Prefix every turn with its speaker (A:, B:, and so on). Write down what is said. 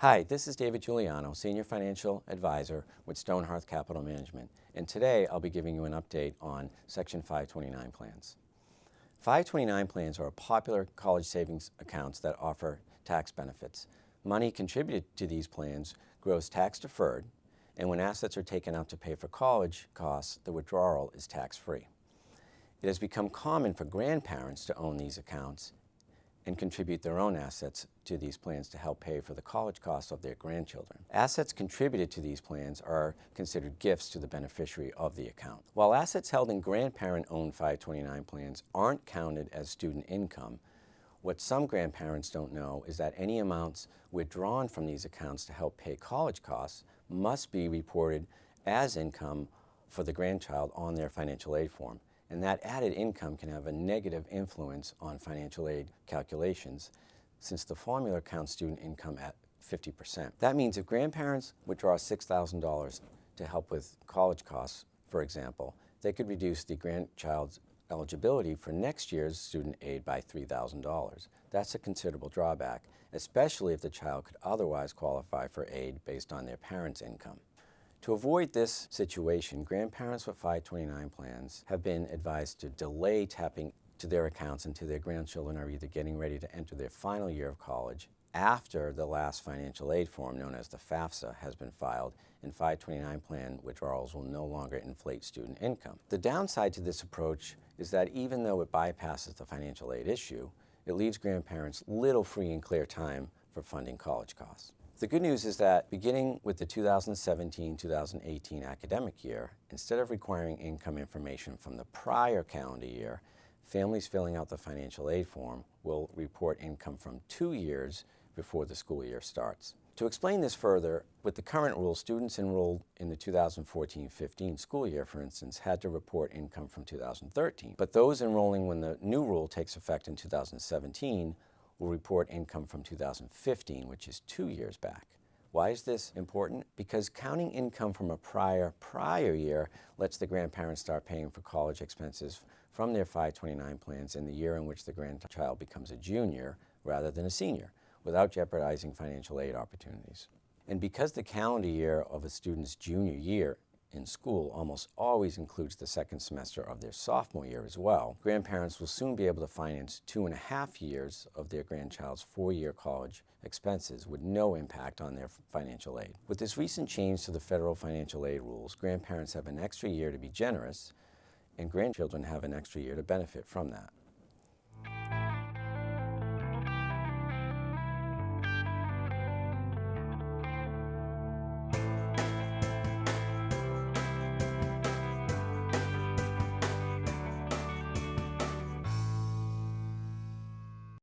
A: Hi, this is David Juliano, Senior Financial Advisor with Stonehearth Capital Management, and today I'll be giving you an update on Section 529 plans. 529 plans are popular college savings accounts that offer tax benefits. Money contributed to these plans grows tax deferred, and when assets are taken out to pay for college costs, the withdrawal is tax-free. It has become common for grandparents to own these accounts and contribute their own assets to these plans to help pay for the college costs of their grandchildren. Assets contributed to these plans are considered gifts to the beneficiary of the account. While assets held in grandparent-owned 529 plans aren't counted as student income, what some grandparents don't know is that any amounts withdrawn from these accounts to help pay college costs must be reported as income for the grandchild on their financial aid form. And that added income can have a negative influence on financial aid calculations since the formula counts student income at 50%. That means if grandparents withdraw $6,000 to help with college costs, for example, they could reduce the grandchild's eligibility for next year's student aid by $3,000. That's a considerable drawback, especially if the child could otherwise qualify for aid based on their parents' income. To avoid this situation, grandparents with 529 plans have been advised to delay tapping to their accounts until their grandchildren are either getting ready to enter their final year of college after the last financial aid form, known as the FAFSA, has been filed, and 529 plan withdrawals will no longer inflate student income. The downside to this approach is that even though it bypasses the financial aid issue, it leaves grandparents little free and clear time for funding college costs. The good news is that beginning with the 2017-2018 academic year, instead of requiring income information from the prior calendar year, families filling out the financial aid form will report income from 2 years before the school year starts. To explain this further, with the current rule, students enrolled in the 2014-15 school year, for instance, had to report income from 2013. But those enrolling when the new rule takes effect in 2017 will report income from 2015, which is 2 years back. Why is this important? Because counting income from a prior year lets the grandparents start paying for college expenses from their 529 plans in the year in which the grandchild becomes a junior rather than a senior, without jeopardizing financial aid opportunities. And because the calendar year of a student's junior year in school almost always includes the second semester of their sophomore year as well, grandparents will soon be able to finance 2.5 years of their grandchild's 4-year college expenses with no impact on their financial aid. With this recent change to the federal financial aid rules, grandparents have an extra year to be generous, and grandchildren have an extra year to benefit from that.